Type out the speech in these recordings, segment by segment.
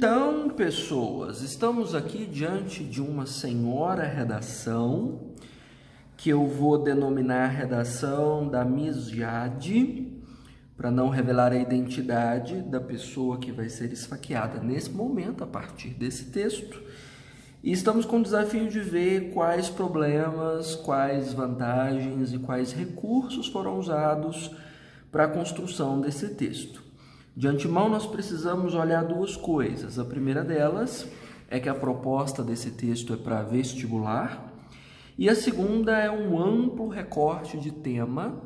Então, pessoas, estamos aqui diante de uma senhora redação, que eu vou denominar redação da Miss Jade, para não revelar a identidade da pessoa que vai ser esfaqueada nesse momento, a partir desse texto. E estamos com o desafio de ver quais problemas, quais vantagens e quais recursos foram usados para a construção desse texto. De antemão, nós precisamos olhar duas coisas. A primeira delas é que a proposta desse texto é para vestibular, e a segunda é um amplo recorte de tema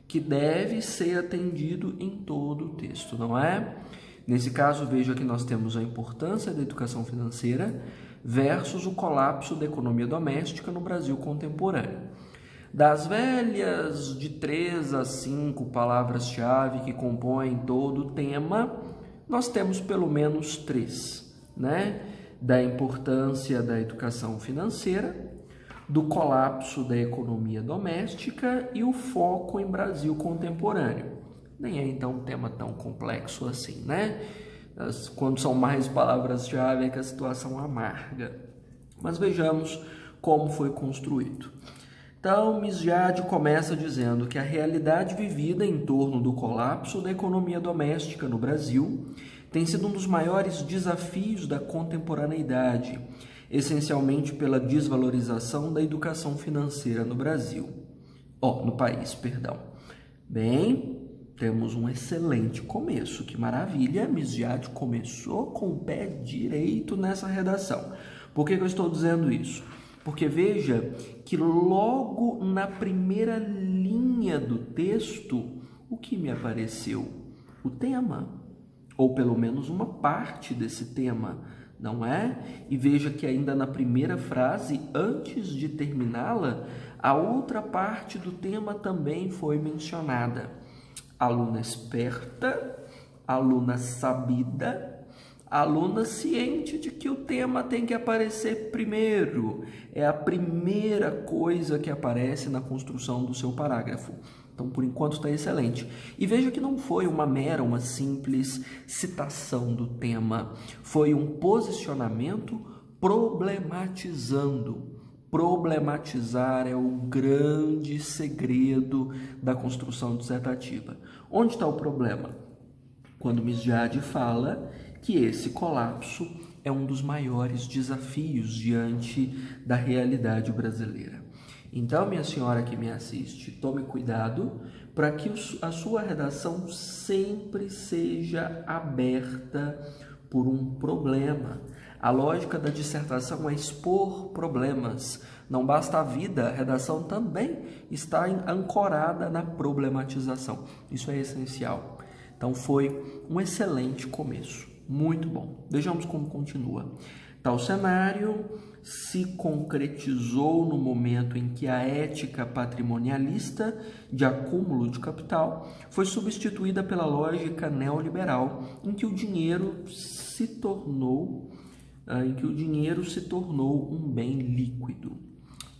que deve ser atendido em todo o texto, não é? Nesse caso, veja que nós temos a importância da educação financeira versus o colapso da economia doméstica no Brasil contemporâneo. Das velhas de 3 a 5 palavras-chave que compõem todo o tema, nós temos pelo menos 3, né? Da importância da educação financeira, do colapso da economia doméstica e o foco em Brasil contemporâneo. Nem é então um tema tão complexo assim, né? Quando são mais palavras-chave é que a situação amarga. Mas vejamos como foi construído. Então, Miss Jade começa dizendo que a realidade vivida em torno do colapso da economia doméstica no Brasil tem sido um dos maiores desafios da contemporaneidade, essencialmente pela desvalorização da educação financeira no país. Bem, temos um excelente começo, que maravilha, Miss Jade começou com o pé direito nessa redação. Por que eu estou dizendo isso? Porque veja que logo na primeira linha do texto, o que me apareceu? O tema, ou pelo menos uma parte desse tema, não é? E veja que ainda na primeira frase, antes de terminá-la, a outra parte do tema também foi mencionada. Aluna esperta, aluna sabida, aluna ciente de que o tema tem que aparecer primeiro. É a primeira coisa que aparece na construção do seu parágrafo. Então, por enquanto, está excelente. E veja que não foi uma simples citação do tema. Foi um posicionamento problematizando. Problematizar é o grande segredo da construção dissertativa. Onde está o problema? Quando Miss Jade fala que esse colapso é um dos maiores desafios diante da realidade brasileira. Então, minha senhora que me assiste, tome cuidado para que a sua redação sempre seja aberta por um problema. A lógica da dissertação é expor problemas. Não basta a vida, a redação também está ancorada na problematização. Isso é essencial. Então, foi um excelente começo. Muito bom. Vejamos como continua. Tal cenário se concretizou no momento em que a ética patrimonialista de acúmulo de capital foi substituída pela lógica neoliberal, em que o dinheiro se tornou um bem líquido.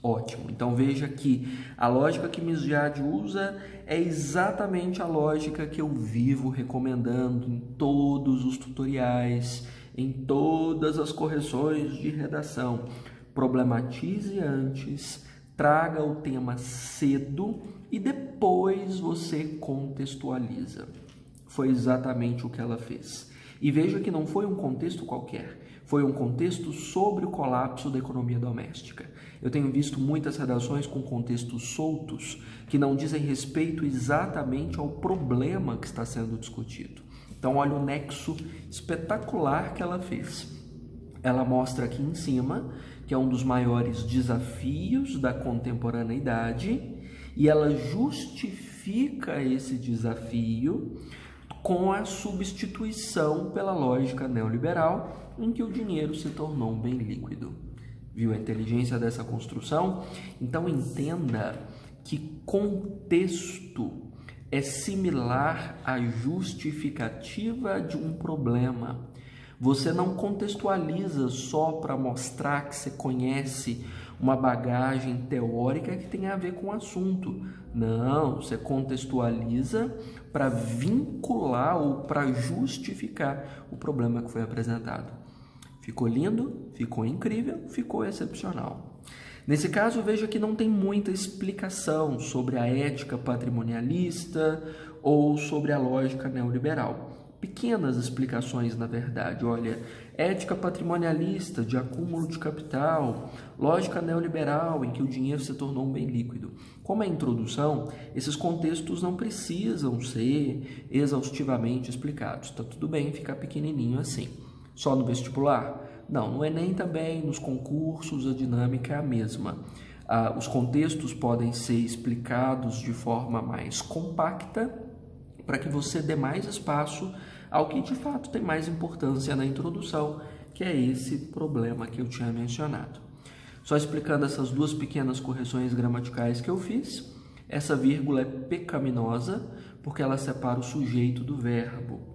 Ótimo. Então veja que a lógica que Miss Jade usa é exatamente a lógica que eu vivo recomendando em todos os tutoriais, em todas as correções de redação. Problematize antes, traga o tema cedo e depois você contextualiza. Foi exatamente o que ela fez. E veja que não foi um contexto qualquer, foi um contexto sobre o colapso da economia doméstica. Eu tenho visto muitas redações com contextos soltos que não dizem respeito exatamente ao problema que está sendo discutido. Então, olha o nexo espetacular que ela fez. Ela mostra aqui em cima que é um dos maiores desafios da contemporaneidade e ela justifica esse desafio com a substituição pela lógica neoliberal, em que o dinheiro se tornou um bem líquido. Viu a inteligência dessa construção? Então entenda que contexto é similar à justificativa de um problema. Você não contextualiza só para mostrar que você conhece uma bagagem teórica que tem a ver com o assunto. Não, você contextualiza para vincular ou para justificar o problema que foi apresentado. Ficou lindo? Ficou incrível? Ficou excepcional. Nesse caso, veja que não tem muita explicação sobre a ética patrimonialista ou sobre a lógica neoliberal. Pequenas explicações, na verdade. Olha, ética patrimonialista de acúmulo de capital, lógica neoliberal em que o dinheiro se tornou um bem líquido. Como é introdução, esses contextos não precisam ser exaustivamente explicados. Tá tudo bem ficar pequenininho assim. Só no vestibular? Não, no Enem também, nos concursos, a dinâmica é a mesma. Os contextos podem ser explicados de forma mais compacta para que você dê mais espaço ao que de fato tem mais importância na introdução, que é esse problema que eu tinha mencionado. Só explicando essas duas pequenas correções gramaticais que eu fiz, essa vírgula é pecaminosa porque ela separa o sujeito do verbo.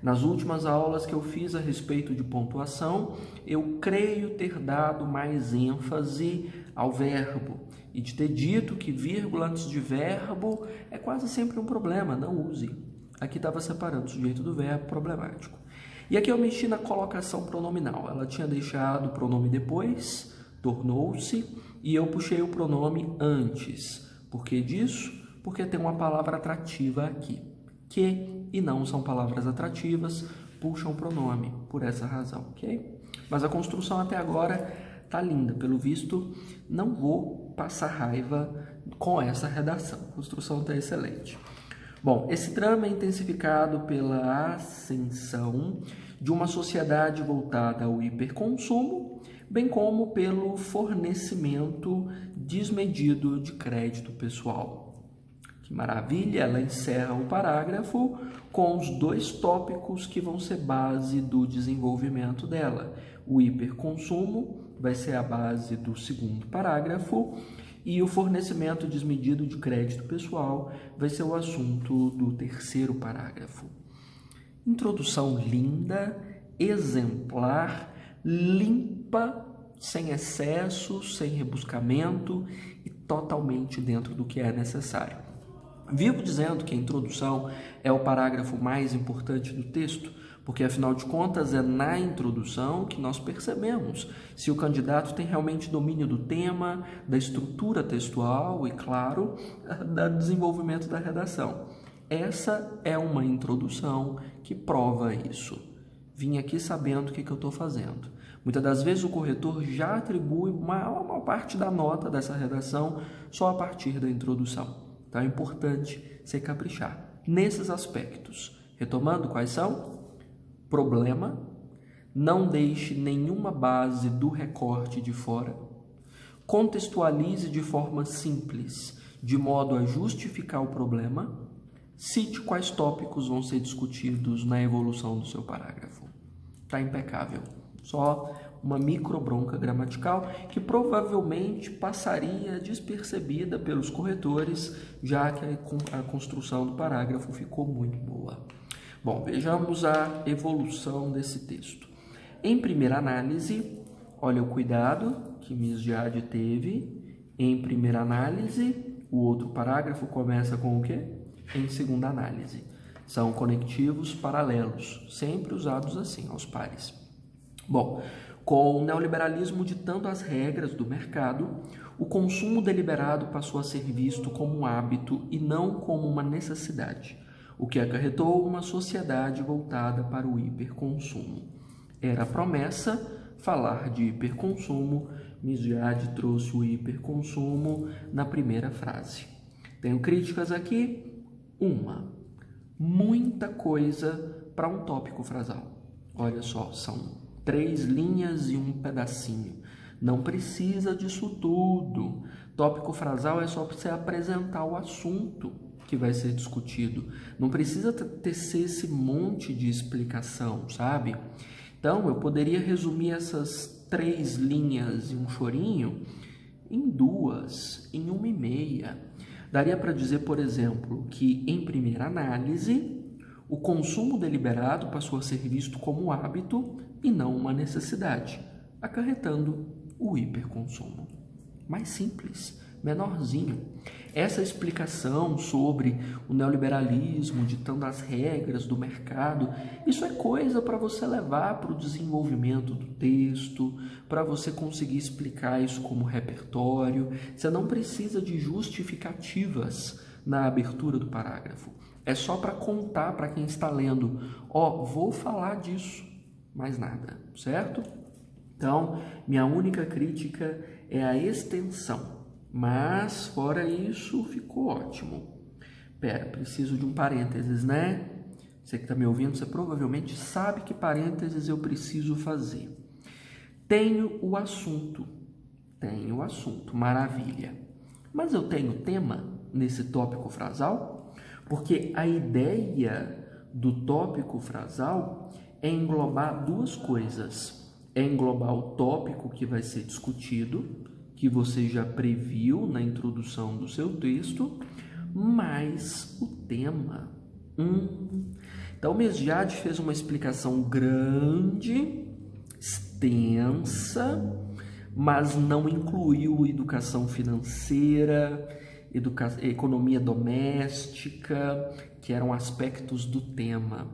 Nas últimas aulas que eu fiz a respeito de pontuação, eu creio ter dado mais ênfase ao verbo e de ter dito que vírgula antes de verbo é quase sempre um problema, não use. Aqui estava separando o sujeito do verbo, problemático. E aqui eu mexi na colocação pronominal. Ela tinha deixado o pronome depois, tornou-se, e eu puxei o pronome antes. Por que disso? Porque tem uma palavra atrativa aqui. Que e não são palavras atrativas, puxam o pronome, por essa razão, ok? Mas a construção até agora tá linda, pelo visto não vou passar raiva com essa redação, a construção tá excelente. Bom, esse drama é intensificado pela ascensão de uma sociedade voltada ao hiperconsumo, bem como pelo fornecimento desmedido de crédito pessoal. Que maravilha! Ela encerra o parágrafo com os dois tópicos que vão ser base do desenvolvimento dela. O hiperconsumo vai ser a base do segundo parágrafo e o fornecimento desmedido de crédito pessoal vai ser o assunto do terceiro parágrafo. Introdução linda, exemplar, limpa, sem excessos, sem rebuscamento e totalmente dentro do que é necessário. Vivo dizendo que a introdução é o parágrafo mais importante do texto, porque afinal de contas é na introdução que nós percebemos se o candidato tem realmente domínio do tema, da estrutura textual e, claro, do desenvolvimento da redação. Essa é uma introdução que prova isso. Vim aqui sabendo o que eu estou fazendo. Muitas das vezes o corretor já atribui uma parte da nota dessa redação só a partir da introdução. Então é importante você caprichar nesses aspectos. Retomando, quais são? Problema, não deixe nenhuma base do recorte de fora, contextualize de forma simples, de modo a justificar o problema, cite quais tópicos vão ser discutidos na evolução do seu parágrafo. Está impecável. Só uma micro bronca gramatical que provavelmente passaria despercebida pelos corretores, já que a construção do parágrafo ficou muito boa. Bom, vejamos a evolução desse texto. Em primeira análise, olha o cuidado que Miss Jade teve. Em primeira análise, o outro parágrafo começa com o quê? Em segunda análise. São conectivos paralelos, sempre usados assim, aos pares. Bom, com o neoliberalismo ditando as regras do mercado, o consumo deliberado passou a ser visto como um hábito e não como uma necessidade, o que acarretou uma sociedade voltada para o hiperconsumo. Era a promessa falar de hiperconsumo, Miss Jade trouxe o hiperconsumo na primeira frase. Tenho críticas aqui? Muita coisa para um tópico frasal. Olha só, são 3 linhas e um pedacinho. Não precisa disso tudo. Tópico frasal é só para você apresentar o assunto que vai ser discutido. Não precisa tecer esse monte de explicação, sabe? Então, eu poderia resumir essas 3 linhas e um chorinho em 2, em 1,5. Daria para dizer, por exemplo, que em primeira análise, o consumo deliberado passou a ser visto como um hábito e não uma necessidade, acarretando o hiperconsumo. Mais simples, menorzinho. Essa explicação sobre o neoliberalismo, ditando as regras do mercado, isso é coisa para você levar para o desenvolvimento do texto, para você conseguir explicar isso como repertório. Você não precisa de justificativas na abertura do parágrafo. É só para contar para quem está lendo, vou falar disso, mais nada, certo? Então, minha única crítica é a extensão. Mas, fora isso, ficou ótimo. Preciso de um parênteses, né? Você que está me ouvindo, você provavelmente sabe que parênteses eu preciso fazer. Tenho o assunto, maravilha. Mas eu tenho tema nesse tópico frasal? Porque a ideia do tópico frasal é englobar duas coisas. É englobar o tópico que vai ser discutido, que você já previu na introdução do seu texto, mais o tema. Então, Mesjad fez uma explicação grande, extensa, mas não incluiu educação financeira, economia doméstica, que eram aspectos do tema.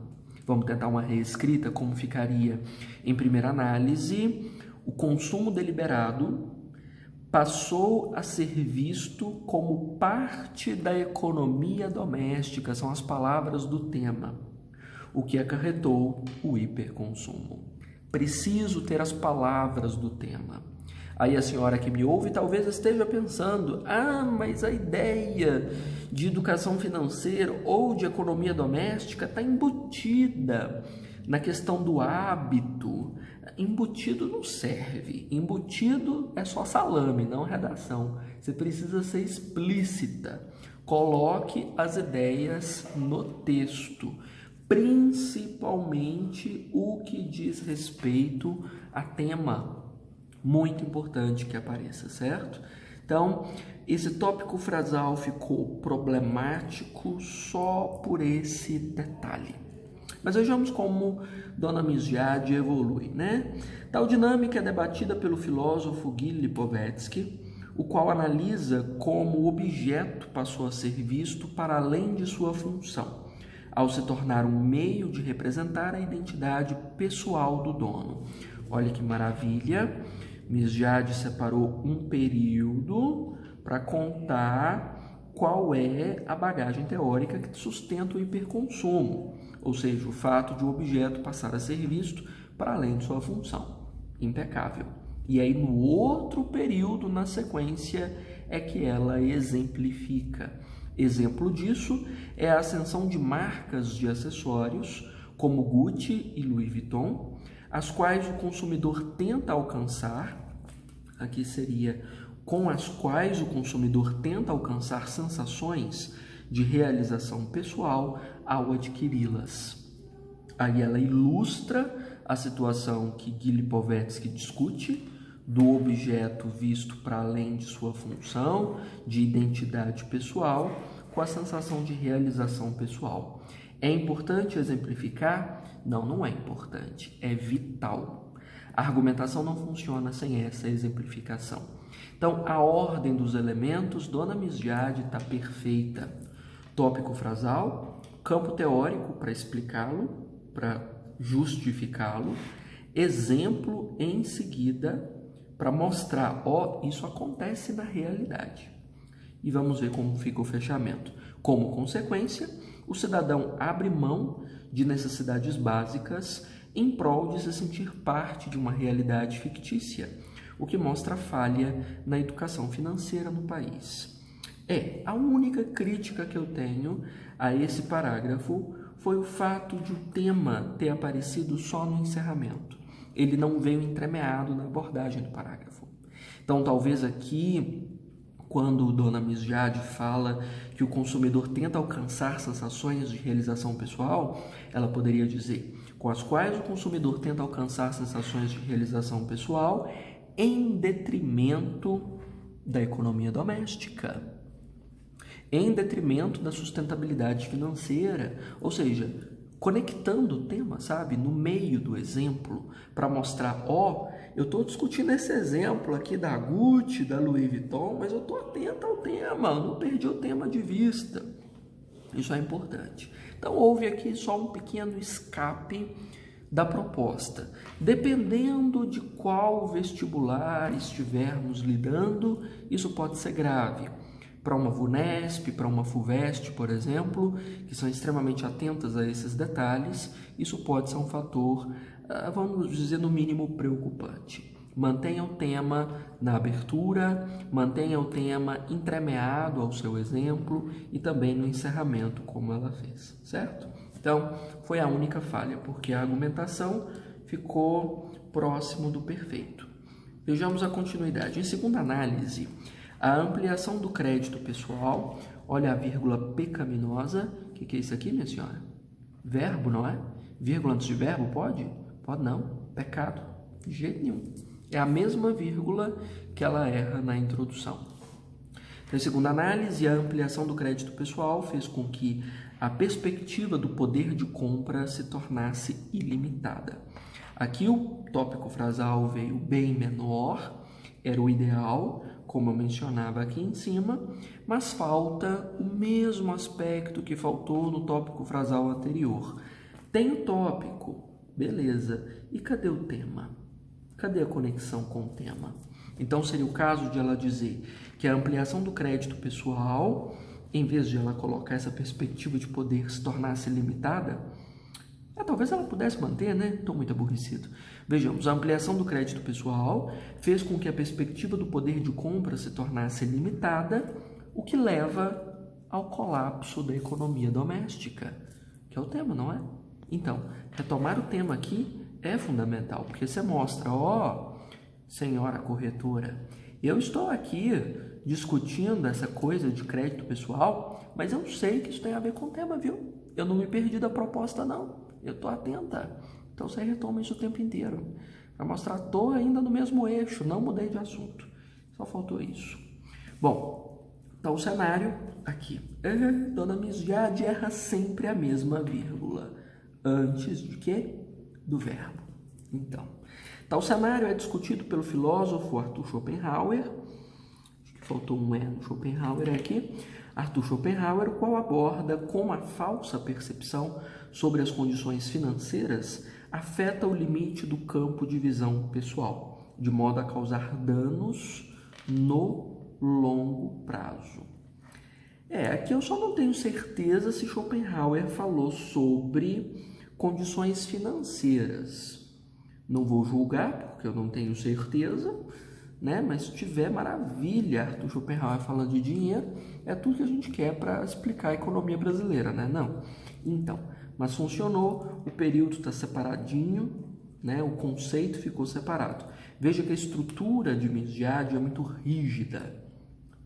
Vamos tentar uma reescrita, como ficaria? Em primeira análise, o consumo deliberado passou a ser visto como parte da economia doméstica, são as palavras do tema, o que acarretou o hiperconsumo. Preciso ter as palavras do tema. Aí a senhora que me ouve talvez esteja pensando, mas a ideia de educação financeira ou de economia doméstica está embutida na questão do hábito. Embutido não serve. Embutido é só salame, não redação. Você precisa ser explícita. Coloque as ideias no texto, principalmente o que diz respeito a tema. Muito importante que apareça, certo? Então, esse tópico frasal ficou problemático só por esse detalhe. Mas vejamos como Dona Mesjad evolui, né? Tal dinâmica é debatida pelo filósofo Gil Lipovetsky, o qual analisa como o objeto passou a ser visto para além de sua função, ao se tornar um meio de representar a identidade pessoal do dono. Olha que maravilha! Mesjad separou um período para contar qual é a bagagem teórica que sustenta o hiperconsumo, ou seja, o fato de o objeto passar a ser visto para além de sua função. Impecável. E aí, no outro período, na sequência, é que ela exemplifica. Exemplo disso é a ascensão de marcas de acessórios, como Gucci e Louis Vuitton, as quais o consumidor tenta alcançar, aqui seria com as quais o consumidor tenta alcançar sensações de realização pessoal ao adquiri-las. Aí ela ilustra a situação que Gil Lipovetsky discute, do objeto visto para além de sua função, de identidade pessoal, com a sensação de realização pessoal. É importante exemplificar? Não, não é importante, é vital. A argumentação não funciona sem essa exemplificação. Então, a ordem dos elementos, Dona Mesjad está perfeita. Tópico frasal, campo teórico para explicá-lo, para justificá-lo, exemplo em seguida para mostrar, isso acontece na realidade. E vamos ver como fica o fechamento. Como consequência, o cidadão abre mão de necessidades básicas em prol de se sentir parte de uma realidade fictícia, o que mostra falha na educação financeira no país. A única crítica que eu tenho a esse parágrafo foi o fato de o tema ter aparecido só no encerramento. Ele não veio entremeado na abordagem do parágrafo. Então, talvez aqui, quando Dona Mesjad fala que o consumidor tenta alcançar sensações de realização pessoal, ela poderia dizer, com as quais o consumidor tenta alcançar sensações de realização pessoal em detrimento da economia doméstica, em detrimento da sustentabilidade financeira, ou seja, conectando o tema, sabe, no meio do exemplo, para mostrar, eu estou discutindo esse exemplo aqui da Gucci, da Louis Vuitton, mas eu estou atento ao tema, não perdi o tema de vista. Isso é importante. Então, houve aqui só um pequeno escape da proposta. Dependendo de qual vestibular estivermos lidando, isso pode ser grave. Para uma VUNESP, para uma FUVEST, por exemplo, que são extremamente atentas a esses detalhes, isso pode ser um fator, vamos dizer, no mínimo preocupante. Mantenha o tema na abertura, mantenha o tema entremeado ao seu exemplo e também no encerramento, como ela fez, certo? Então, foi a única falha, porque a argumentação ficou próximo do perfeito. Vejamos a continuidade. Em segunda análise, a ampliação do crédito pessoal, olha a vírgula pecaminosa. O que é isso aqui, minha senhora? Verbo, não é? Vírgula antes de verbo, pode? Pode não. Pecado. De jeito nenhum. É a mesma vírgula que ela erra na introdução. Em segunda análise, a ampliação do crédito pessoal fez com que a perspectiva do poder de compra se tornasse ilimitada. Aqui o tópico frasal veio bem menor, era o ideal, como eu mencionava aqui em cima, mas falta o mesmo aspecto que faltou no tópico frasal anterior. Tem o tópico, beleza, e cadê o tema? Cadê a conexão com o tema? Então, seria o caso de ela dizer que a ampliação do crédito pessoal, em vez de ela colocar essa perspectiva de poder se tornasse limitada, talvez ela pudesse manter, né? Estou muito aborrecido. Vejamos, a ampliação do crédito pessoal fez com que a perspectiva do poder de compra se tornasse limitada, o que leva ao colapso da economia doméstica, que é o tema, não é? Então, retomar o tema aqui é fundamental, porque você mostra, senhora corretora, eu estou aqui discutindo essa coisa de crédito pessoal, mas eu sei que isso tem a ver com o tema, viu? Eu não me perdi da proposta, não. Eu estou atenta. Então, você retoma isso o tempo inteiro. Para mostrar, estou ainda no mesmo eixo, não mudei de assunto. Só faltou isso. Bom, então o cenário aqui. Dona Miss Jade erra sempre a mesma vírgula. Antes de quê? Do verbo. Então, tal cenário é discutido pelo filósofo Arthur Schopenhauer. Acho que faltou um no Schopenhauer aqui. Arthur Schopenhauer, o qual aborda como a falsa percepção sobre as condições financeiras afeta o limite do campo de visão pessoal, de modo a causar danos no longo prazo. Aqui eu só não tenho certeza se Schopenhauer falou sobre condições financeiras. Não vou julgar, porque eu não tenho certeza, né? Mas se tiver, maravilha, Arthur Schopenhauer falando de dinheiro, é tudo que a gente quer para explicar a economia brasileira, né? Não. Então, mas funcionou, o período está separadinho, né? O conceito ficou separado. Veja que a estrutura de Miss Jade é muito rígida.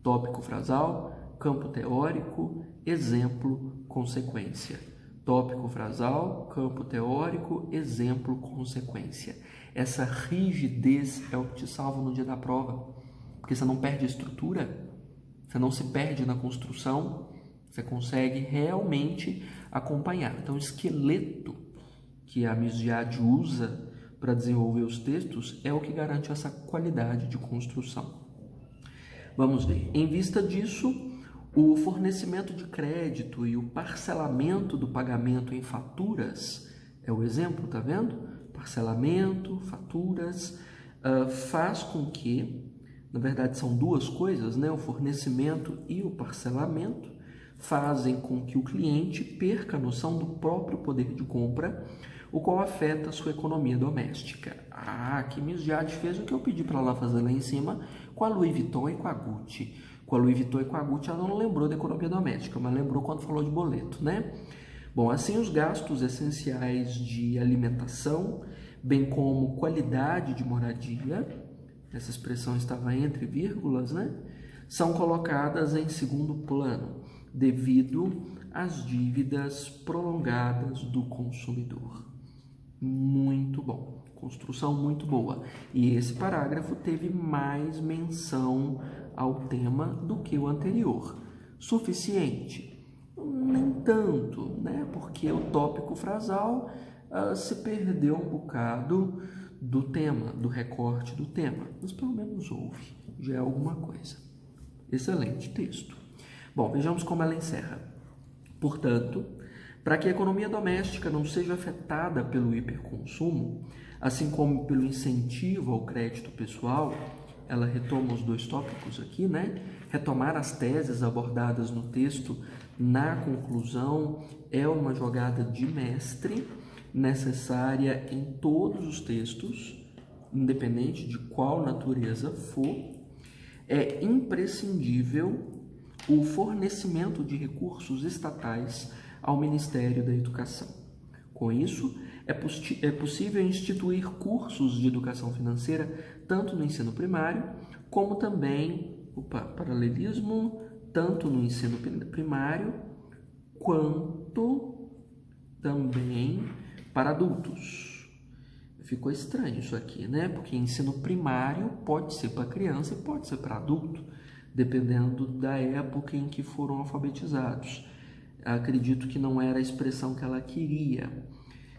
Tópico frasal, campo teórico, exemplo, consequência. Tópico frasal, campo teórico, exemplo, consequência. Essa rigidez é o que te salva no dia da prova, porque você não perde a estrutura, você não se perde na construção, você consegue realmente acompanhar. Então, o esqueleto que a Miss Jade usa para desenvolver os textos é o que garante essa qualidade de construção. Vamos ver. Em vista disso, o fornecimento de crédito e o parcelamento do pagamento em faturas é o exemplo, tá vendo? Parcelamento, faturas, faz com que, na verdade são duas coisas, né? O fornecimento e o parcelamento fazem com que o cliente perca a noção do próprio poder de compra, o qual afeta a sua economia doméstica. Aqui Miss Jade fez o que eu pedi para ela fazer lá em cima com a Louis Vuitton e com a Gucci. Com a Louis Vuitton e com a Gucci ela não lembrou da economia doméstica, mas lembrou quando falou de boleto, né? Bom, assim os gastos essenciais de alimentação, bem como qualidade de moradia, essa expressão estava entre vírgulas, né? São colocadas em segundo plano, devido às dívidas prolongadas do consumidor. Muito bom, construção muito boa. E esse parágrafo teve mais menção ao tema do que o anterior. Suficiente? Nem tanto, né? Porque o tópico frasal se perdeu um bocado do tema, do recorte do tema, mas pelo menos houve, já é alguma coisa. Excelente texto. Bom, vejamos como ela encerra. Portanto, para que a economia doméstica não seja afetada pelo hiperconsumo, assim como pelo incentivo ao crédito pessoal, ela retoma os dois tópicos aqui, né? Retomar as teses abordadas no texto na conclusão é uma jogada de mestre necessária em todos os textos, independente de qual natureza for. É imprescindível o fornecimento de recursos estatais ao Ministério da Educação. Com isso, é possível instituir cursos de educação financeira tanto no ensino primário, como também, paralelismo, tanto no ensino primário, quanto também para adultos. Ficou estranho isso aqui, né? Porque ensino primário pode ser para criança e pode ser para adulto, dependendo da época em que foram alfabetizados. Acredito que não era a expressão que ela queria.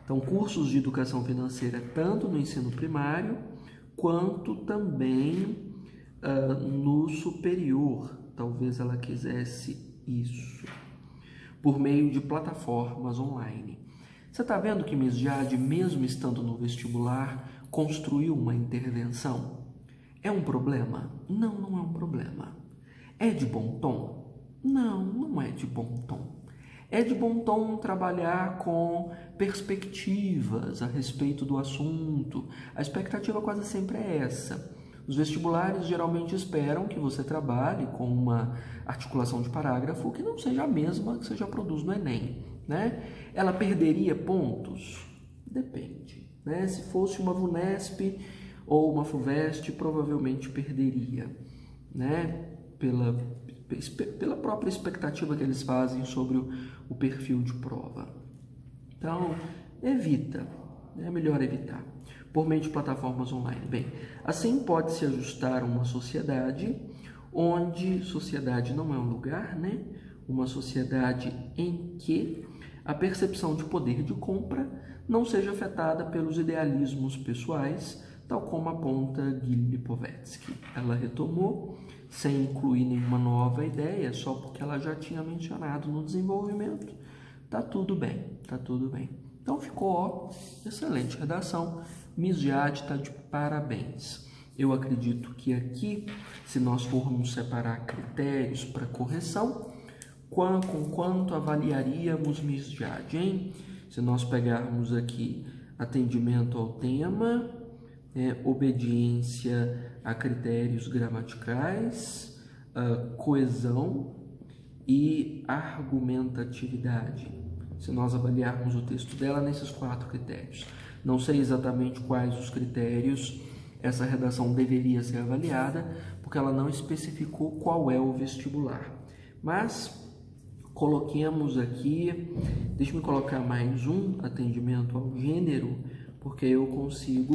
Então, cursos de educação financeira tanto no ensino primário, quanto também no superior. Talvez ela quisesse isso, por meio de plataformas online. Você está vendo que Miss Jade, mesmo estando no vestibular, construiu uma intervenção? É um problema? Não, não é um problema. É de bom tom? Não, não é de bom tom. É de bom tom trabalhar com perspectivas a respeito do assunto. A expectativa quase sempre é essa. Os vestibulares geralmente esperam que você trabalhe com uma articulação de parágrafo que não seja a mesma que você já produz no Enem, né? Ela perderia pontos? Depende, né? Se fosse uma VUNESP ou uma FUVEST, provavelmente perderia, né? Pela própria expectativa que eles fazem sobre o perfil de prova. Então, evita, é melhor evitar, por meio de plataformas online. Bem, assim pode-se ajustar uma sociedade onde sociedade não é um lugar, né? Uma sociedade em que a percepção de poder de compra não seja afetada pelos idealismos pessoais, tal como aponta Gil Lipovetsky. Ela retomou, sem incluir nenhuma nova ideia, só porque ela já tinha mencionado no desenvolvimento. Tá tudo bem, tá tudo bem. Então ficou excelente redação. Miss Jade está de parabéns. Eu acredito que aqui, se nós formos separar critérios para correção, com quanto avaliaríamos Miss Jade, hein? Se nós pegarmos aqui atendimento ao tema, obediência a critérios gramaticais, coesão e argumentatividade. Se nós avaliarmos o texto dela nesses 4 critérios. Não sei exatamente quais os critérios essa redação deveria ser avaliada, porque ela não especificou qual é o vestibular. Mas coloquemos aqui, deixa eu colocar mais um atendimento ao gênero, porque eu consigo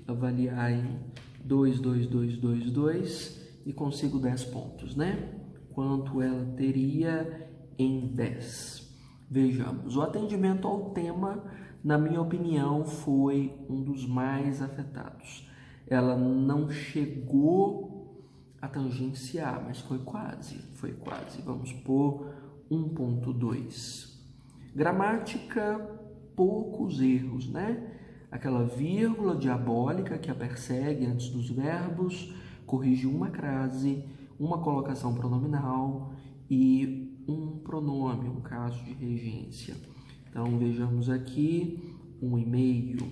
avaliar em 2, 2, 2, 2, 2 e consigo 10 pontos, né? Quanto ela teria em 10? Vejamos, o atendimento ao tema, na minha opinião, foi um dos mais afetados. Ela não chegou a tangenciar, mas foi quase. Vamos pôr 1.2. Gramática, poucos erros, né? Aquela vírgula diabólica que a persegue antes dos verbos, corrige uma crase, uma colocação pronominal e um pronome, um caso de regência. Então, vejamos aqui, 1,5.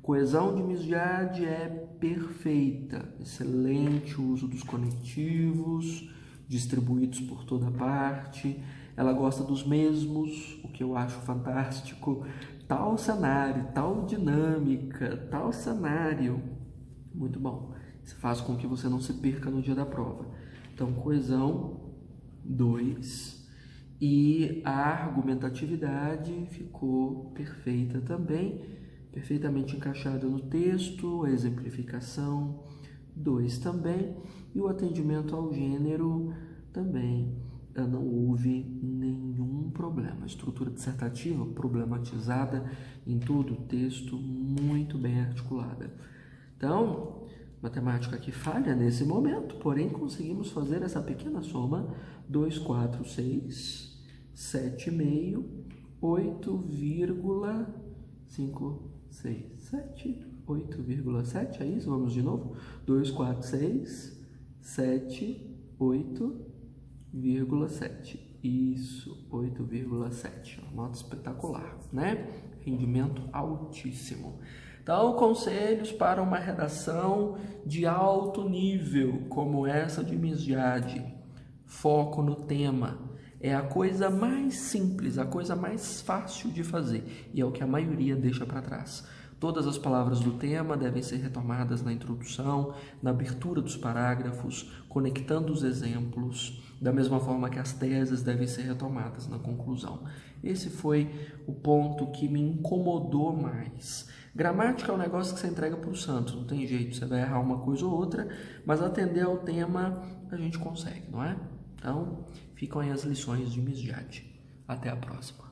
Coesão de Miss Jade é perfeita, excelente uso dos conectivos, distribuídos por toda parte. Ela gosta dos mesmos, o que eu acho fantástico. Tal cenário, tal dinâmica, tal cenário. Muito bom. Isso faz com que você não se perca no dia da prova. Então, coesão, 2. E a argumentatividade ficou perfeita também, perfeitamente encaixada no texto, a exemplificação, 2 também. E o atendimento ao gênero também não houve nenhum problema. Estrutura dissertativa problematizada em todo o texto, muito bem articulada. Então, matemática aqui falha nesse momento, porém conseguimos fazer essa pequena soma: 2, 4, 6, 7,5, 8,5, 6, 7, 8,7, é isso? Vamos de novo? 2, 4, 6, 7, 8,7. Isso, 8,7. Nota espetacular, né? Rendimento altíssimo. Então, conselhos para uma redação de alto nível, como essa de Miss Jade. Foco no tema. É a coisa mais simples, a coisa mais fácil de fazer, e é o que a maioria deixa para trás. Todas as palavras do tema devem ser retomadas na introdução, na abertura dos parágrafos, conectando os exemplos, da mesma forma que as teses devem ser retomadas na conclusão. Esse foi o ponto que me incomodou mais. Gramática é um negócio que você entrega para o santo, não tem jeito, você vai errar uma coisa ou outra, mas atender ao tema a gente consegue, não é? Então, ficam aí as lições de Miss Jade. Até a próxima.